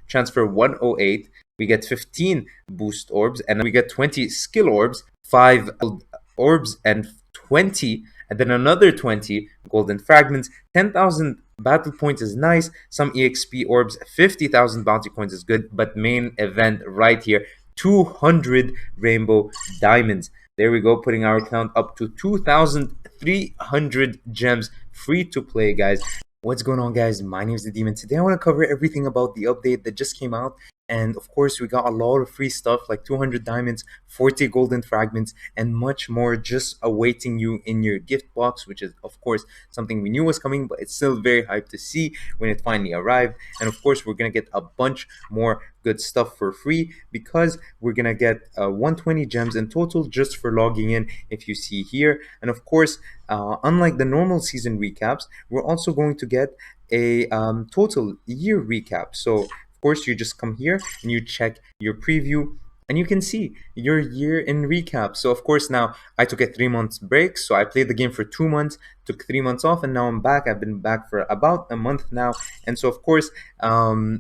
transfer 108. We get 15 boost orbs, and we get 20 skill orbs, 5 gold orbs, and 20, and then another 20 golden fragments. 10,000 battle points is nice. Some EXP orbs, 50,000 bounty coins is good, but main event right here, 200 rainbow diamonds. There we go, putting our count up to 2,300 gems. Free to play, guys. What's going on, guys? My name is the Demon. Today I want to cover everything about the update that just came out. And of course, we got a lot of free stuff like 200 diamonds, 40 golden fragments, and much more just awaiting you in your gift box, which is, of course, something we knew was coming, but it's still very hyped to see when it finally arrived. And of course, we're going to get a bunch more good stuff for free because we're going to get 120 gems in total just for logging in, if you see here. And of course, unlike the normal season recaps, we're also going to get a total year recap. So of course, you just come here and you check your preview and you can see your year in recap. So of course, now I took a 3 months break. So I played the game for 2 months, took 3 months off, and now I'm back. I've been back for about a month now. And so of course,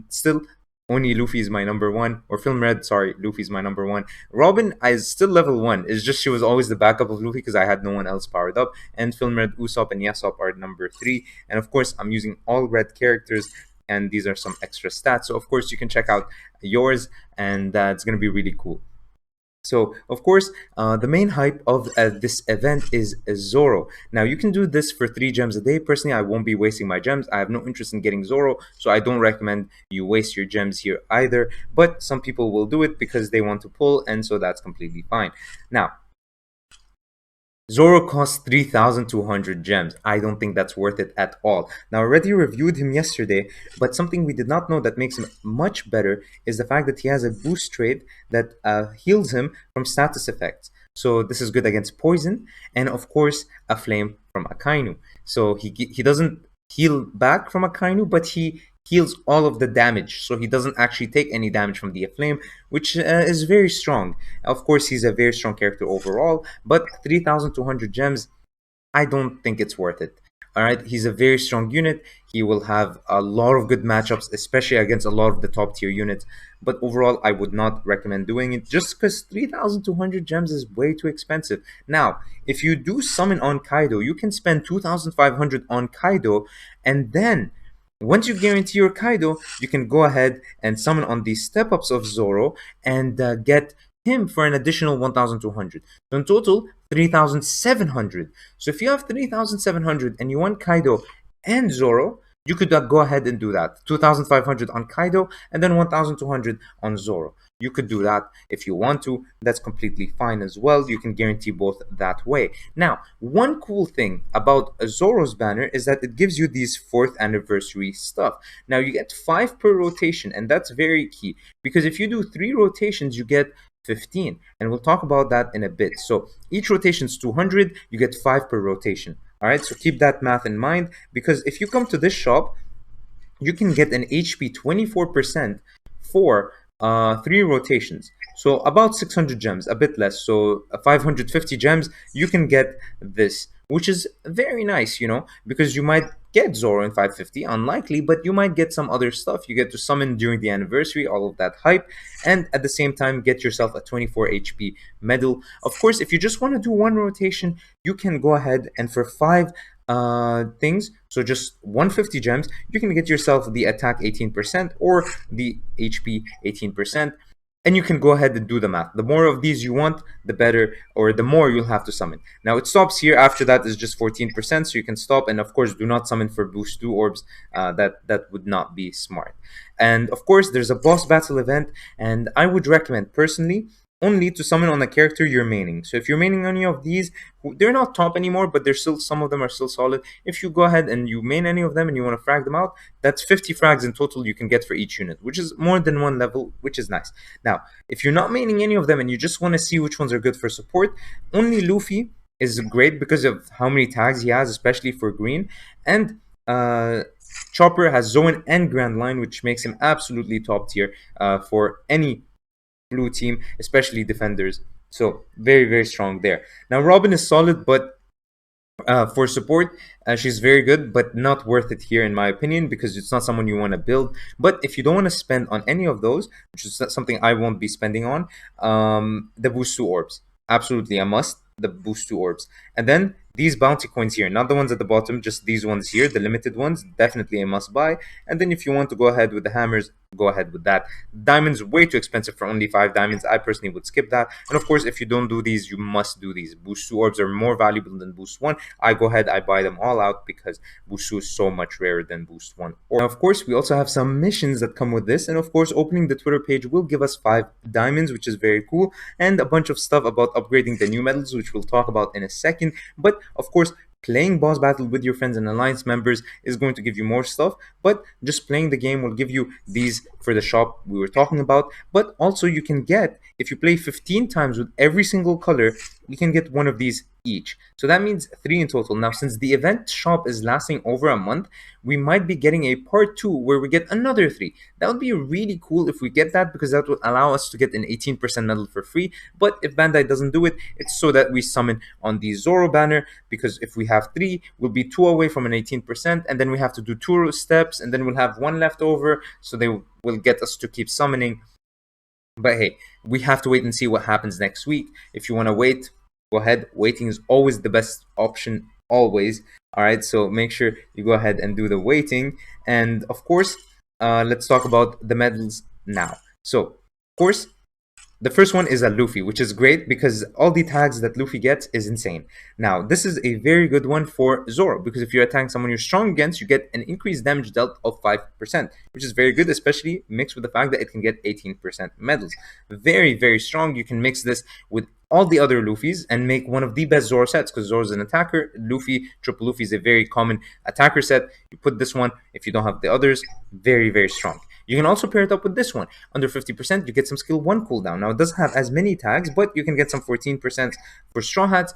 still only Luffy is my number one, or Film Red, sorry, Luffy's my number one. Robin is still level 1. It's just she was always the backup of Luffy because I had no one else powered up. And Film Red, Usopp, and Yasop are number 3. And of course, I'm using all red characters, and these are some extra stats. So of course, you can check out yours, and it's going to be really cool. So, of course, the main hype of this event is Zoro. Now, you can do this for 3 gems a day. Personally, I won't be wasting my gems. I have no interest in getting Zoro, so I don't recommend you waste your gems here either. But some people will do it because they want to pull, and so that's completely fine. Now, Zoro costs 3,200 gems. I don't think that's worth it at all. Now, I already reviewed him yesterday, but something we did not know that makes him much better is the fact that he has a boost trait that heals him from status effects. So this is good against poison, and of course, a flame from Akainu. So he doesn't heal back from Akainu, but he heals all of the damage, so he doesn't actually take any damage from the flame, which is very strong. Of course, he's a very strong character overall, but 3,200 gems, I don't think it's worth it. All right, he's a very strong unit. He will have a lot of good matchups, especially against a lot of the top tier units. But overall, I would not recommend doing it just because 3,200 gems is way too expensive. Now, if you do summon on Kaido, you can spend 2,500 on Kaido, and then once you guarantee your Kaido, you can go ahead and summon on these step-ups of Zoro and get him for an additional 1,200. So in total, 3,700. So if you have 3,700 and you want Kaido and Zoro, you could go ahead and do that. 2,500 on Kaido and then 1,200 on Zoro. You could do that if you want to. That's completely fine as well. You can guarantee both that way. Now, one cool thing about Zoro's banner is that it gives you these 4th anniversary stuff. Now, you get 5 per rotation, and that's very key because if you do 3 rotations, you get 15, and we'll talk about that in a bit. So each rotation is 200, you get 5 per rotation. All right, so keep that math in mind because if you come to this shop, you can get an HP 24% for 3 rotations. So about 600 gems, a bit less. So 550 gems, you can get this, which is very nice, you know, because you might get Zoro in 550, unlikely, but you might get some other stuff. You get to summon during the anniversary, all of that hype, and at the same time, get yourself a 24 HP medal. Of course, if you just want to do 1 rotation, you can go ahead and for 5 things, so just 150 gems, you can get yourself the attack 18% or the HP 18%, and you can go ahead and do the math. The more of these you want, the better, or the more you'll have to summon. Now it stops here. After that is just 14%, so you can stop, and of course do not summon for boost 2 orbs. That would not be smart. And of course there's a boss battle event, and I would recommend personally only to summon on a character you're maining. So if you're maining any of these, they're not top anymore, but they're still, some of them are still solid. If you go ahead and you main any of them and you want to frag them out, that's 50 frags in total you can get for each unit, which is more than 1 level, which is nice. Now, if you're not maining any of them and you just want to see which ones are good for support, only Luffy is great because of how many tags he has, especially for green. And Chopper has Zoan and Grand Line, which makes him absolutely top tier for any blue team, especially defenders. So very, very strong there. Now Robin is solid, but For support, she's very good, but not worth it here, in my opinion, because it's not someone you want to build. But if you don't want to spend on any of those, which is something I won't be spending on, the boost 2 orbs. Absolutely a must, the boost 2 orbs. And then these bounty coins here, not the ones at the bottom, just these ones here, the limited ones, definitely a must buy. And then if you want to go ahead with the hammers, go ahead with that. Diamonds, way too expensive for only 5 diamonds. I personally would skip that. And of course, if you don't do these, you must do these. Boost 2 orbs are more valuable than boost 1. I go ahead, I buy them all out because boost 2 is so much rarer than boost 1. Now, of course, we also have some missions that come with this. And of course, opening the Twitter page will give us 5 diamonds, which is very cool. And a bunch of stuff about upgrading the new medals, which we'll talk about in a second. But of course, playing boss battle with your friends and alliance members is going to give you more stuff, but just playing the game will give you these for the shop we were talking about. But also you can get, if you play 15 times with every single color, you can get one of these each. So that means 3 in total. Now, since the event shop is lasting over a month, we might be getting a part 2 where we get another 3. That would be really cool if we get that, because that would allow us to get an 18% medal for free. But if Bandai doesn't do it, it's so that we summon on the Zoro banner, because if we have 3, we'll be 2 away from an 18%, and then we have to do 2 steps, and then we'll have 1 left over, so they will get us to keep summoning. But hey, we have to wait and see what happens next week. If you want to wait, go ahead. Waiting is always the best option, always. All right, so make sure you go ahead and do the waiting. And of course, let's talk about the medals now. So, of course, the first one is a Luffy, which is great because all the tags that Luffy gets is insane. Now, this is a very good one for Zoro, because if you're attacking someone you're strong against, you get an increased damage dealt of 5%, which is very good, especially mixed with the fact that it can get 18% medals. Very, very strong. You can mix this with all the other Luffys and make one of the best Zoro sets, because Zoro's an attacker. Luffy, Triple Luffy is a very common attacker set. You put this one, if you don't have the others, very, very strong. You can also pair it up with this one. Under 50%, you get some skill 1 cooldown. Now, it doesn't have as many tags, but you can get some 14% for Straw Hats.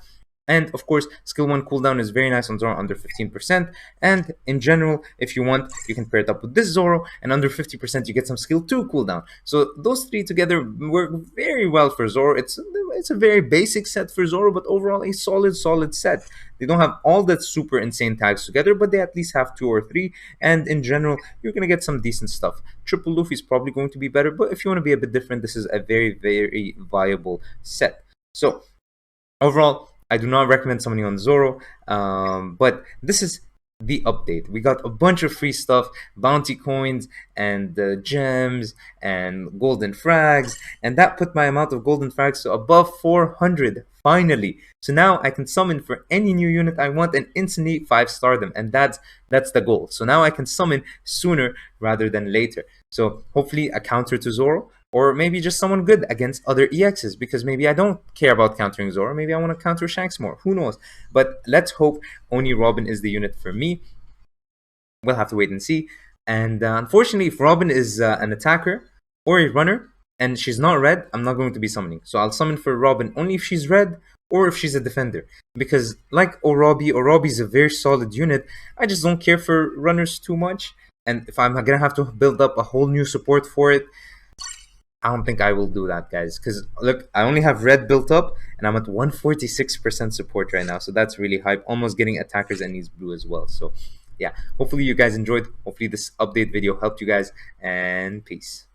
And of course, skill 1 cooldown is very nice on Zoro under 15%. And in general, if you want, you can pair it up with this Zoro, and under 50%, you get some skill 2 cooldown. So those 3 together work very well for Zoro. It's a very basic set for Zoro, but overall a solid set. They don't have all that super insane tags together, but they at least have 2 or 3. And in general, you're going to get some decent stuff. Triple Luffy is probably going to be better, but if you want to be a bit different, this is a very, very viable set. So overall, I do not recommend summoning on Zoro, but this is the update. We got a bunch of free stuff, bounty coins and gems and golden frags, and that put my amount of golden frags to above 400 finally. So now I can summon for any new unit I want and instantly 5-star them, and that's the goal. So now I can summon sooner rather than later. So hopefully a counter to Zoro, or maybe just someone good against other EXs, because maybe I don't care about countering Zoro. Maybe I want to counter Shanks more. Who knows? But let's hope Oni Robin is the unit for me. We'll have to wait and see. And unfortunately, if Robin is an attacker or a runner and she's not red, I'm not going to be summoning. So I'll summon for Robin only if she's red or if she's a defender. Because like Orobi's a very solid unit. I just don't care for runners too much. And if I'm going to have to build up a whole new support for it, I don't think I will do that, guys. Because look, I only have red built up, and I'm at 146% support right now. So that's really hype. Almost getting attackers and needs blue as well. So yeah, hopefully you guys enjoyed. Hopefully this update video helped you guys, and peace.